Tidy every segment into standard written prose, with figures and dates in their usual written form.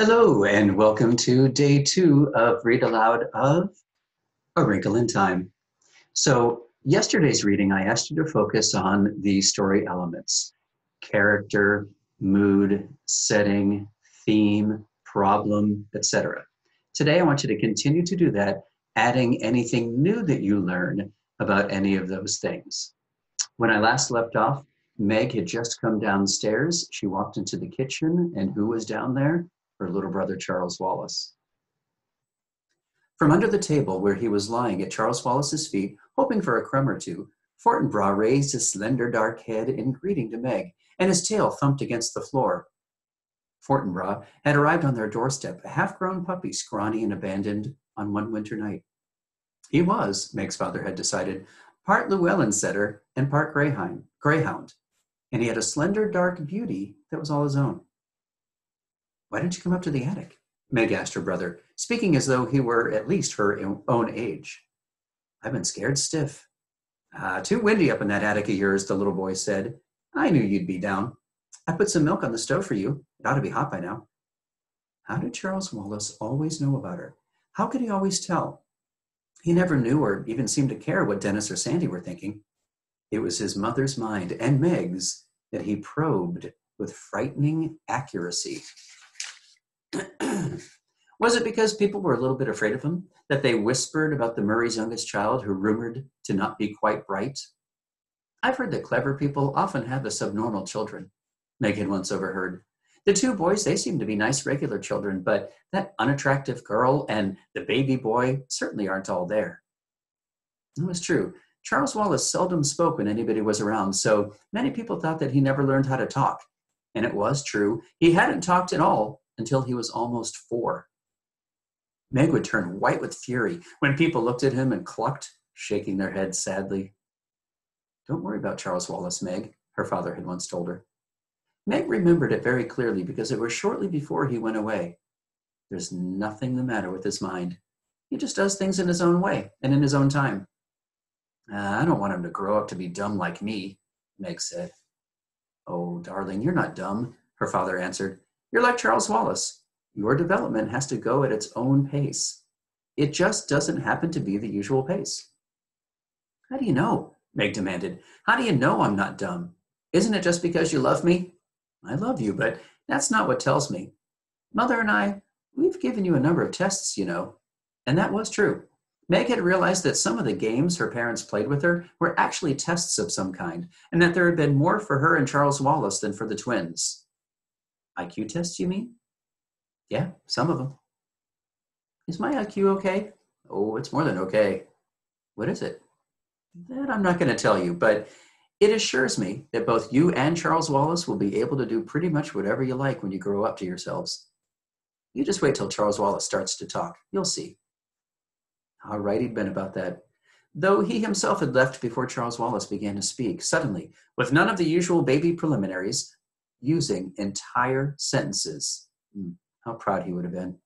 Hello, and welcome to day 2 of Read Aloud of A Wrinkle in Time. So, yesterday's reading, I asked you to focus on the story elements: character, mood, setting, theme, problem, etc. Today, I want you to continue to do that, adding anything new that you learn about any of those things. When I last left off, Meg had just come downstairs. She walked into the kitchen, and who was down there? Her little brother, Charles Wallace. From under the table where he was lying at Charles Wallace's feet, hoping for a crumb or two, Fortinbras raised his slender dark head in greeting to Meg, and his tail thumped against the floor. Fortinbras had arrived on their doorstep, a half-grown puppy, scrawny and abandoned, on one winter night. He was, Meg's father had decided, part Llewellyn setter and part greyhound, and he had a slender dark beauty that was all his own. "Why didn't you come up to the attic?" Meg asked her brother, speaking as though he were at least her own age. "I've been scared stiff." Too windy up in that attic of yours," the little boy said. "I knew you'd be down. I put some milk on the stove for you. It ought to be hot by now." How did Charles Wallace always know about her? How could he always tell? He never knew or even seemed to care what Dennis or Sandy were thinking. It was his mother's mind and Meg's that he probed with frightening accuracy. Was it because people were a little bit afraid of him that they whispered about the Murray's youngest child who rumored to not be quite bright? "I've heard that clever people often have the subnormal children," Meg had once overheard. "The two boys, they seem to be nice regular children, but that unattractive girl and the baby boy certainly aren't all there." It was true. Charles Wallace seldom spoke when anybody was around, so many people thought that he never learned how to talk. And it was true. He hadn't talked at all until he was almost 4. Meg would turn white with fury when people looked at him and clucked, shaking their heads sadly. "Don't worry about Charles Wallace, Meg," her father had once told her. Meg remembered it very clearly because it was shortly before he went away. "There's nothing the matter with his mind. He just does things in his own way and in his own time." "I don't want him to grow up to be dumb like me," Meg said. "Oh, darling, you're not dumb," her father answered. "You're like Charles Wallace. Your development has to go at its own pace. It just doesn't happen to be the usual pace." "How do you know?" Meg demanded. "How do you know I'm not dumb? Isn't it just because you love me?" "I love you, but that's not what tells me. Mother and I, we've given you a number of tests, you know." And that was true. Meg had realized that some of the games her parents played with her were actually tests of some kind, and that there had been more for her and Charles Wallace than for the twins. "IQ tests, you mean?" "Yeah, some of them." "Is my IQ okay?" "Oh, it's more than okay." "What is it?" "That I'm not going to tell you, but it assures me that both you and Charles Wallace will be able to do pretty much whatever you like when you grow up to yourselves. You just wait till Charles Wallace starts to talk. You'll see." How right he'd been about that. Though he himself had left before Charles Wallace began to speak, suddenly, with none of the usual baby preliminaries, using entire sentences. How proud he would have been.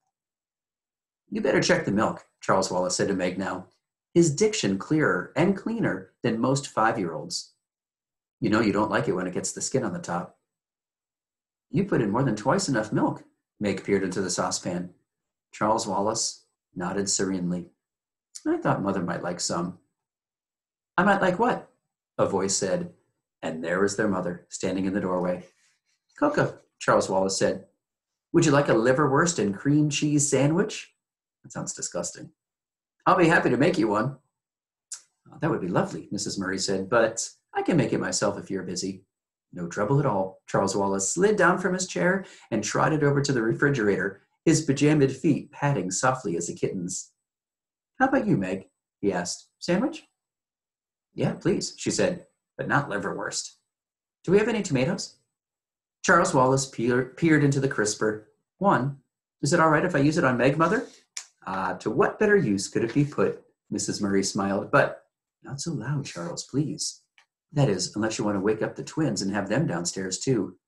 "You better check the milk," Charles Wallace said to Meg now, his diction clearer and cleaner than most 5-year-olds. "You know you don't like it when it gets the skin on the top." "You put in more than twice enough milk." Meg peered into the saucepan. Charles Wallace nodded serenely. "I thought Mother might like some." "I might like what?" a voice said, and there was their mother, standing in the doorway. "Cocoa," Charles Wallace said. "Would you like a liverwurst and cream cheese sandwich?" "That sounds disgusting." "I'll be happy to make you one." "Oh, that would be lovely," Mrs. Murray said, "but I can make it myself if you're busy." "No trouble at all." Charles Wallace slid down from his chair and trotted over to the refrigerator, his pajamaed feet patting softly as a kitten's. "How about you, Meg?" he asked. "Sandwich?" "Yeah, please," she said, "but not liverwurst." "Do we have any tomatoes?" Charles Wallace peered into the crisper. "One. Is it all right if I use it on Meg, Mother?" To what better use could it be put?" Mrs. Murray smiled. "But not so loud, Charles, please. That is, unless you want to wake up the twins and have them downstairs, too."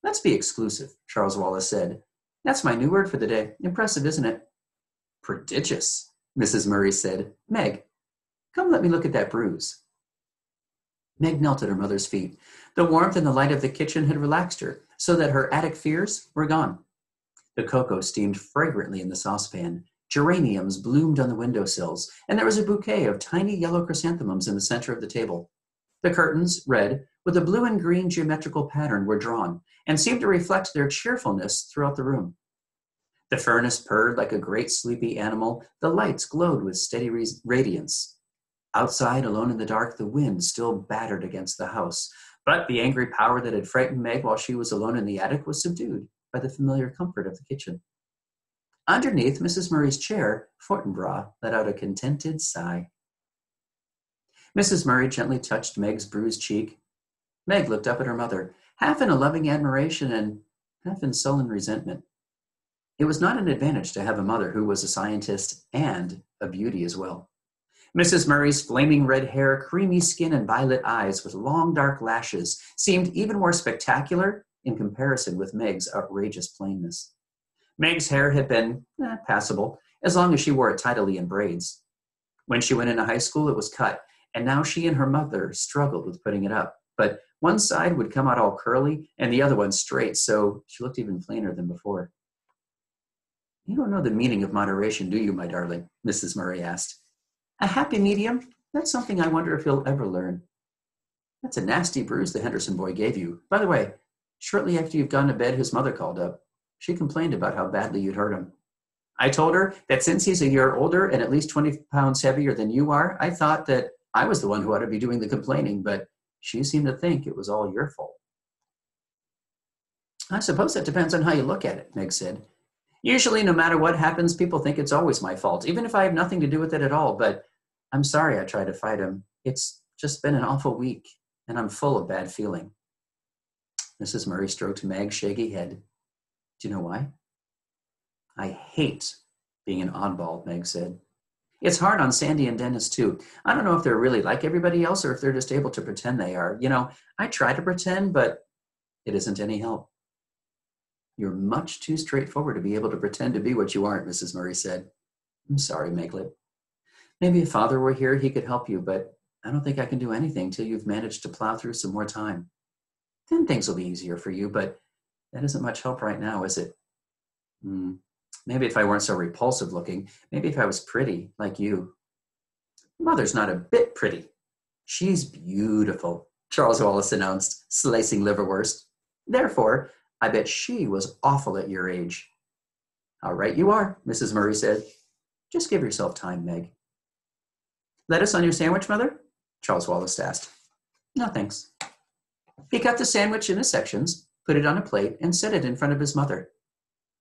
Let's be exclusive," Charles Wallace said. "That's my new word for the day. Impressive, isn't it?" "Prodigious," Mrs. Murray said. "Meg, come let me look at that bruise." Meg knelt at her mother's feet. The warmth and the light of the kitchen had relaxed her, so that her attic fears were gone. The cocoa steamed fragrantly in the saucepan. Geraniums bloomed on the windowsills, and there was a bouquet of tiny yellow chrysanthemums in the center of the table. The curtains, red, with a blue and green geometrical pattern, were drawn and seemed to reflect their cheerfulness throughout the room. The furnace purred like a great sleepy animal. The lights glowed with steady radiance. Outside, alone in the dark, the wind still battered against the house, but the angry power that had frightened Meg while she was alone in the attic was subdued by the familiar comfort of the kitchen. Underneath Mrs. Murray's chair, Fortinbras let out a contented sigh. Mrs. Murray gently touched Meg's bruised cheek. Meg looked up at her mother, half in a loving admiration and half in sullen resentment. It was not an advantage to have a mother who was a scientist and a beauty as well. Mrs. Murray's flaming red hair, creamy skin, and violet eyes with long dark lashes seemed even more spectacular in comparison with Meg's outrageous plainness. Meg's hair had been passable, as long as she wore it tidily in braids. When she went into high school, it was cut, and now she and her mother struggled with putting it up. But one side would come out all curly, and the other one straight, so she looked even plainer than before. "You don't know the meaning of moderation, do you, my darling?" Mrs. Murray asked. "A happy medium? That's something I wonder if you'll ever learn." "That's a nasty bruise the Henderson boy gave you. By the way, shortly after you've gone to bed, his mother called up. She complained about how badly you'd hurt him. I told her that since he's a year older and at least 20 pounds heavier than you are, I thought that I was the one who ought to be doing the complaining, but she seemed to think it was all your fault." "I suppose that depends on how you look at it," Meg said. "Usually, no matter what happens, people think it's always my fault, even if I have nothing to do with it at all, but I'm sorry I tried to fight him. It's just been an awful week, and I'm full of bad feeling." Mrs. Murray stroked Meg's shaggy head. "Do you know why?" "I hate being an oddball," Meg said. "It's hard on Sandy and Dennis, too. I don't know if they're really like everybody else or if they're just able to pretend they are. You know, I try to pretend, but it isn't any help." "You're much too straightforward to be able to pretend to be what you aren't," Mrs. Murray said. "I'm sorry, Meglet. Maybe if Father were here, he could help you, but I don't think I can do anything till you've managed to plow through some more time. Then things will be easier for you, but that isn't much help right now, is it? Maybe if I weren't so repulsive looking, maybe if I was pretty, like you." "Mother's not a bit pretty. She's beautiful," Charles Wallace announced, slicing liverwurst. "Therefore, I bet she was awful at your age." "How right you are," Mrs. Murray said. "Just give yourself time, Meg." "Lettuce on your sandwich, Mother?" Charles Wallace asked. "No, thanks." He cut the sandwich into sections, put it on a plate, and set it in front of his mother.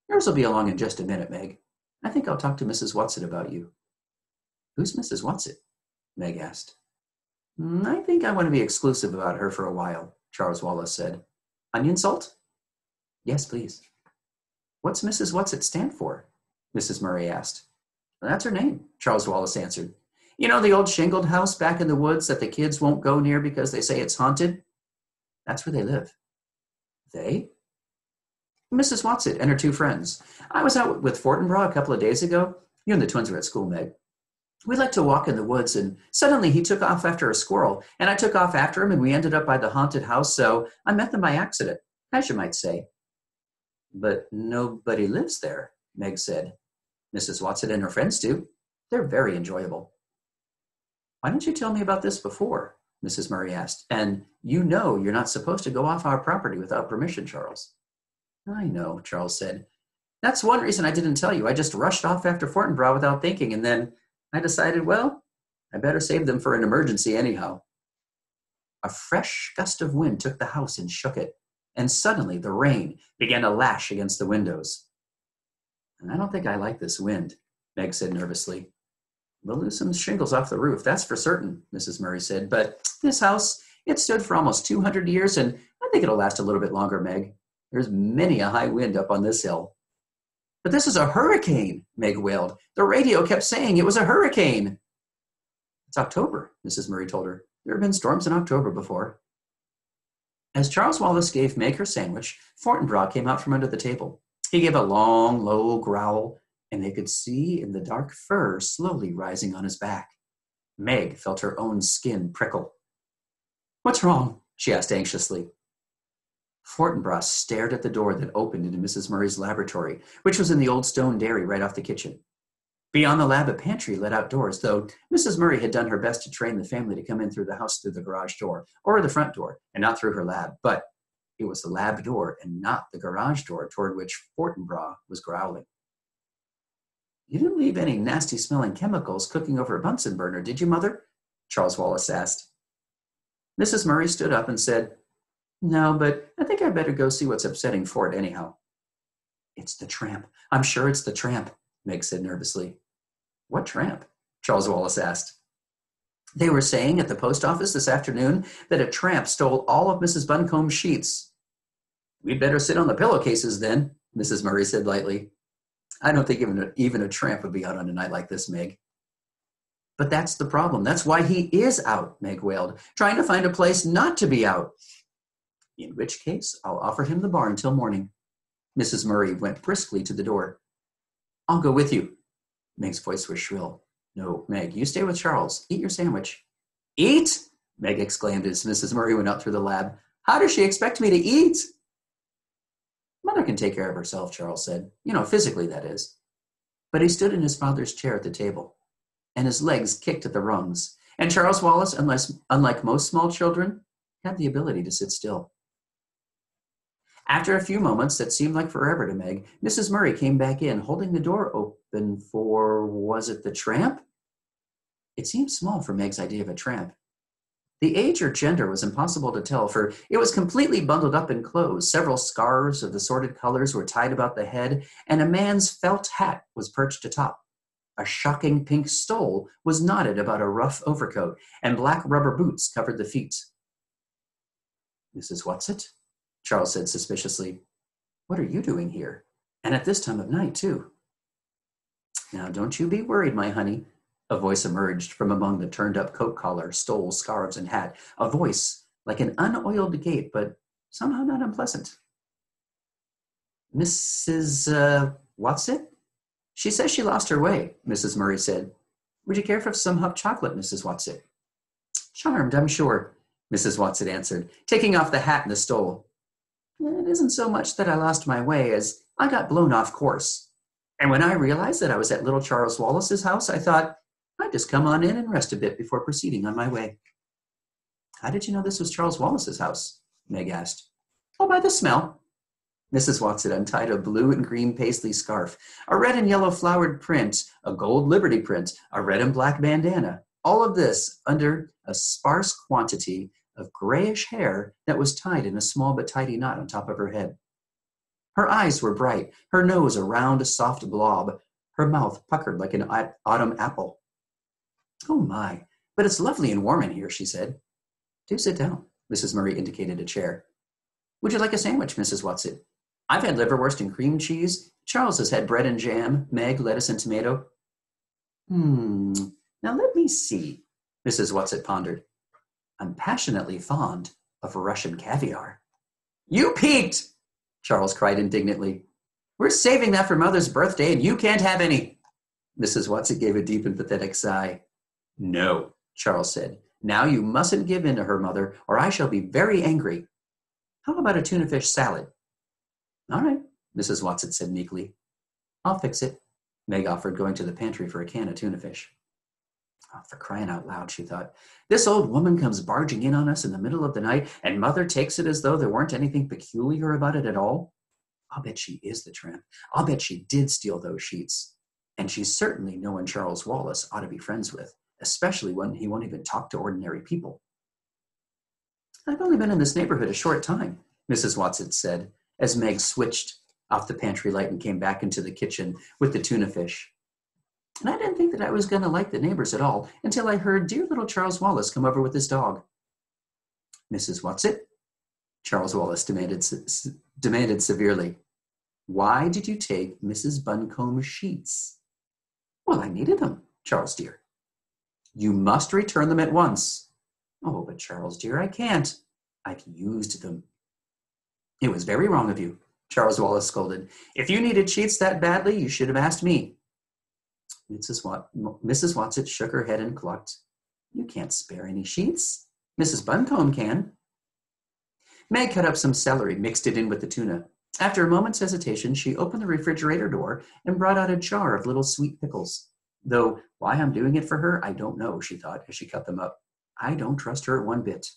"Yours will be along in just a minute, Meg. I think I'll talk to Mrs. Watson about you." "Who's Mrs. Watson?" Meg asked. "I think I want to be exclusive about her for a while," Charles Wallace said. "Onion salt?" "Yes, please." "What's Mrs. Watson stand for?" Mrs. Murray asked. "That's her name," Charles Wallace answered. "You know the old shingled house back in the woods that the kids won't go near because they say it's haunted? That's where they live." "They?" "Mrs. Watson and her two friends. I was out with Fortinbras a couple of days ago. You and the twins were at school, Meg. We liked to walk in the woods, and suddenly he took off after a squirrel, and I took off after him, and we ended up by the haunted house, so I met them by accident, as you might say." "But nobody lives there," Meg said. "Mrs. Watson and her friends do. They're very enjoyable." "Why didn't you tell me about this before?" Mrs. Murray asked. "And you know you're not supposed to go off our property without permission, Charles." "I know," Charles said. "That's one reason I didn't tell you. I just rushed off after Fortinbras without thinking, and then I decided, well, I better save them for an emergency anyhow." A fresh gust of wind took the house and shook it, and suddenly the rain began to lash against the windows. "I don't think I like this wind," Meg said nervously. "We'll lose some shingles off the roof, that's for certain," Mrs. Murray said. "But this house, it stood for almost 200 years, and I think it'll last a little bit longer, Meg. There's many a high wind up on this hill." "But this is a hurricane," Meg wailed. "The radio kept saying it was a hurricane." "It's October," Mrs. Murray told her. "There have been storms in October before." As Charles Wallace gave Meg her sandwich, Fortinbras came out from under the table. He gave a long, low growl, and they could see in the dark fur slowly rising on his back. Meg felt her own skin prickle. "What's wrong?" she asked anxiously. Fortinbras stared at the door that opened into Mrs. Murray's laboratory, which was in the old stone dairy right off the kitchen. Beyond the lab, a pantry led outdoors, though Mrs. Murray had done her best to train the family to come in through the house through the garage door, or the front door, and not through her lab. But it was the lab door and not the garage door toward which Fortinbras was growling. "You didn't leave any nasty-smelling chemicals cooking over a Bunsen burner, did you, Mother?" Charles Wallace asked. Mrs. Murray stood up and said, "No, but I think I'd better go see what's upsetting Fort anyhow." "It's the tramp. I'm sure it's the tramp," Meg said nervously. "What tramp?" Charles Wallace asked. "They were saying at the post office this afternoon that a tramp stole all of Mrs. Buncombe's sheets." "We'd better sit on the pillowcases then," Mrs. Murray said lightly. "I don't think even a tramp would be out on a night like this, Meg." "But that's the problem. That's why he is out," Meg wailed, "trying to find a place not to be out." "In which case, I'll offer him the barn till morning." Mrs. Murray went briskly to the door. "I'll go with you." Meg's voice was shrill. "No, Meg, you stay with Charles. Eat your sandwich." "Eat?" Meg exclaimed as Mrs. Murray went out through the lab. "How does she expect me to eat?" "Mother can take care of herself," Charles said. Physically, that is. But he stood in his father's chair at the table, and his legs kicked at the rungs. And Charles Wallace, unlike most small children, had the ability to sit still. After a few moments that seemed like forever to Meg, Mrs. Murray came back in, holding the door open for, was it the tramp? It seemed small for Meg's idea of a tramp. The age or gender was impossible to tell, for it was completely bundled up in clothes. Several scarves of assorted colors were tied about the head, and a man's felt hat was perched atop. A shocking pink stole was knotted about a rough overcoat, and black rubber boots covered the feet. "Mrs. Whatsit?" Charles said suspiciously. "What are you doing here? And at this time of night, too?" "Now, don't you be worried, my honey." A voice emerged from among the turned-up coat collar, stole, scarves, and hat. A voice like an unoiled gate, but somehow not unpleasant. "Mrs. Whatsit? She says she lost her way," Mrs. Murray said. "Would you care for some hot chocolate, Mrs. Whatsit?" "Charmed, I'm sure," Mrs. Whatsit answered, taking off the hat and the stole. "It isn't so much that I lost my way as I got blown off course. And when I realized that I was at little Charles Wallace's house, I thought I'd just come on in and rest a bit before proceeding on my way." "How did you know this was Charles Wallace's house?" Meg asked. "Oh, by the smell." Mrs. Whatsit untied a blue and green paisley scarf, a red and yellow flowered print, a gold Liberty print, a red and black bandana, all of this under a sparse quantity of grayish hair that was tied in a small but tidy knot on top of her head. Her eyes were bright, her nose a round, soft blob, her mouth puckered like an autumn apple. "Oh my, but it's lovely and warm in here," she said. "Do sit down." Mrs. Murray indicated a chair. "Would you like a sandwich, Mrs. Whatsit? I've had liverwurst and cream cheese. Charles has had bread and jam, Meg, lettuce and tomato." Now let me see," Mrs. Whatsit pondered. "I'm passionately fond of Russian caviar." "You peaked!" Charles cried indignantly. "We're saving that for Mother's birthday, and you can't have any." Mrs. Whatsit gave a deep and pathetic sigh. "No," Charles said. "Now you mustn't give in to her, Mother, or I shall be very angry. How about a tuna fish salad?" "All right," Mrs. Whatsit said meekly. "I'll fix it," Meg offered, going to the pantry for a can of tuna fish. "Oh, for crying out loud," she thought. "This old woman comes barging in on us in the middle of the night, and Mother takes it as though there weren't anything peculiar about it at all. I'll bet she is the tramp. I'll bet she did steal those sheets. And she's certainly no one Charles Wallace ought to be friends with, especially when he won't even talk to ordinary people." "I've only been in this neighborhood a short time," Mrs. Whatsit said, as Meg switched off the pantry light and came back into the kitchen with the tuna fish. "And I didn't think that I was going to like the neighbors at all until I heard dear little Charles Wallace come over with his dog." "Mrs. Whatsit?" Charles Wallace demanded severely. "Why did you take Mrs. Buncombe's sheets?" "Well, I needed them, Charles dear." "You must return them at once." "Oh, but Charles dear, I can't. I've used them." "It was very wrong of you," Charles Wallace scolded. "If you needed sheets that badly, you should have asked me." Mrs. Whatsit shook her head and clucked. "You can't spare any sheets. Mrs. Buncombe can." Meg cut up some celery, mixed it in with the tuna. After a moment's hesitation, she opened the refrigerator door and brought out a jar of little sweet pickles. Though why I'm doing it for her, I don't know, she thought as she cut them up. I don't trust her one bit.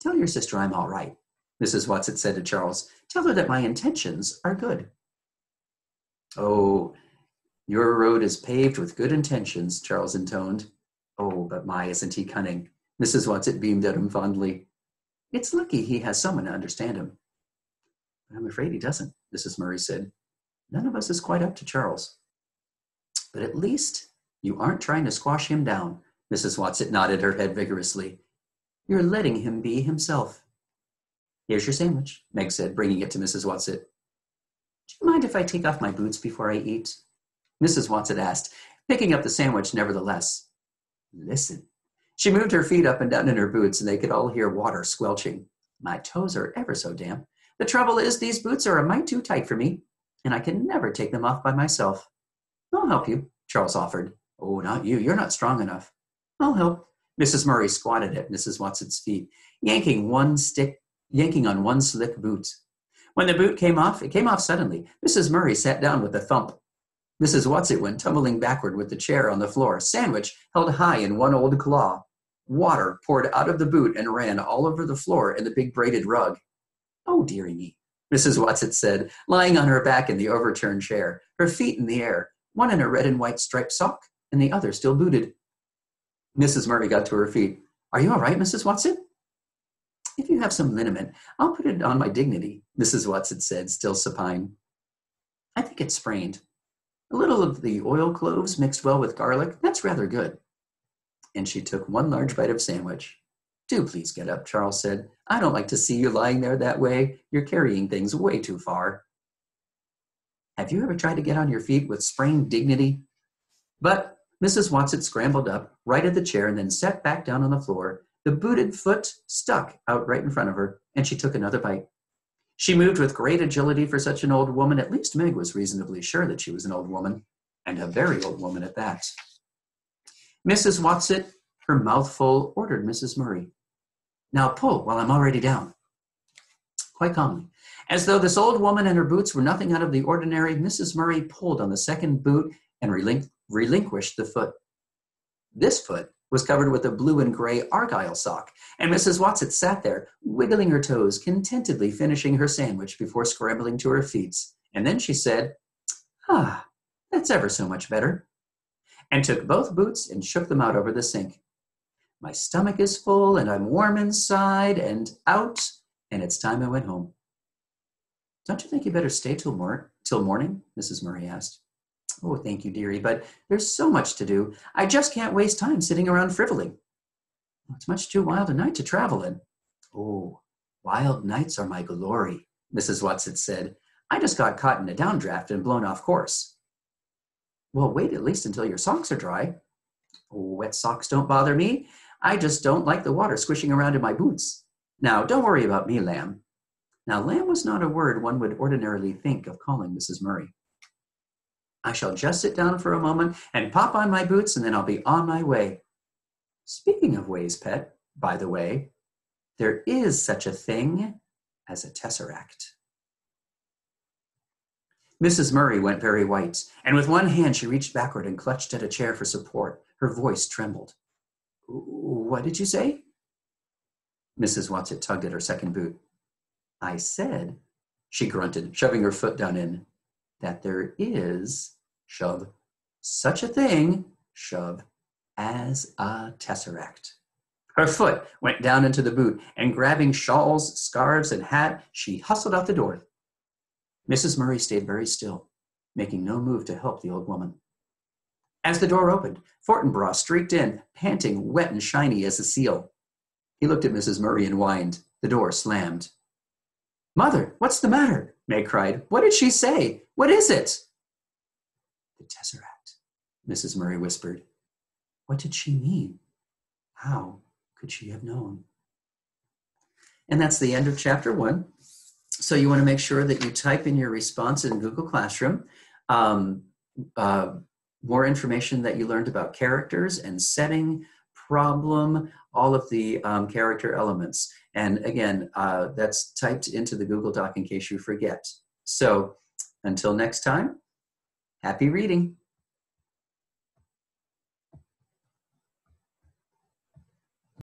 Tell your sister I'm all right, Mrs. Watson said to Charles. Tell her that my intentions are good. Oh, your road is paved with good intentions, Charles intoned. Oh, but my, isn't he cunning? Mrs. Watson beamed at him fondly. It's lucky he has someone to understand him. But I'm afraid he doesn't, Mrs. Murray said. None of us is quite up to Charles. But at least you aren't trying to squash him down, Mrs. Watson nodded her head vigorously. You're letting him be himself. Here's your sandwich, Meg said, bringing it to Mrs. Watson. Do you mind if I take off my boots before I eat? Mrs. Watson asked, picking up the sandwich nevertheless. Listen. She moved her feet up and down in her boots, and they could all hear water squelching. My toes are ever so damp. The trouble is, these boots are a mite too tight for me, and I can never take them off by myself. I'll help you, Charles offered. Oh, not you. You're not strong enough. I'll help. Mrs. Murray squatted at Mrs. Watson's feet, yanking on one slick boot. When the boot came off, it came off suddenly. Mrs. Murray sat down with a thump. Mrs. Watson went tumbling backward with the chair on the floor, sandwich held high in one old claw. Water poured out of the boot and ran all over the floor and the big braided rug. Oh, dearie me, Mrs. Watson said, lying on her back in the overturned chair, her feet in the air, one in a red and white striped sock and the other still booted. Mrs. Murray got to her feet. Are you all right, Mrs. Watson? If you have some liniment, I'll put it on my dignity, Mrs. Watson said, still supine. I think it's sprained. A little of the oil cloves mixed well with garlic, that's rather good. And she took one large bite of sandwich. Do please get up, Charles said. I don't like to see you lying there that way. You're carrying things way too far. Have you ever tried to get on your feet with sprained dignity? But Mrs. Watson scrambled up, righted the chair, and then sat back down on the floor. The booted foot stuck out right in front of her, and she took another bite. She moved with great agility for such an old woman. At least Meg was reasonably sure that she was an old woman, and a very old woman at that. Mrs. Watson, her mouth full, ordered Mrs. Murray. Now pull while I'm already down. Quite calmly. As though this old woman and her boots were nothing out of the ordinary, Mrs. Murray pulled on the second boot and relinquished the foot. This foot was covered with a blue and gray argyle sock, and Mrs. Watson sat there, wiggling her toes, contentedly finishing her sandwich before scrambling to her feet. And then she said, that's ever so much better, and took both boots and shook them out over the sink. My stomach is full, and I'm warm inside and out, and it's time I went home. Don't you think you better stay till morning? Mrs. Murray asked. Oh, thank you, dearie, but there's so much to do. I just can't waste time sitting around frivoling. It's much too wild a night to travel in. Oh, wild nights are my glory, Mrs. Watson said. I just got caught in a downdraft and blown off course. Well, wait at least until your socks are dry. Oh, wet socks don't bother me. I just don't like the water squishing around in my boots. Now, don't worry about me, lamb. Now, lamb was not a word one would ordinarily think of calling Mrs. Murray. I shall just sit down for a moment and pop on my boots, and then I'll be on my way. Speaking of ways, pet, by the way, there is such a thing as a tesseract. Mrs. Murray went very white, and with one hand she reached backward and clutched at a chair for support. Her voice trembled. What did you say? Mrs. Watson tugged at her second boot. I said, she grunted, shoving her foot down in, that there is, shove, such a thing, shove, as a tesseract. Her foot went down into the boot, and grabbing shawls, scarves, and hat, she hustled out the door. Mrs. Murray stayed very still, making no move to help the old woman. As the door opened, Fortinbras streaked in, panting, wet and shiny as a seal. He looked at Mrs. Murray and whined. The door slammed. Mother, what's the matter? Meg cried. What did she say? What is it? The tesseract, Mrs. Murray whispered. What did she mean? How could she have known? And that's the end of chapter 1. So you want to make sure that you type in your response in Google Classroom. More information that you learned about characters and setting, problem, all of the character elements. And again, that's typed into the Google Doc in case you forget. So until next time, happy reading.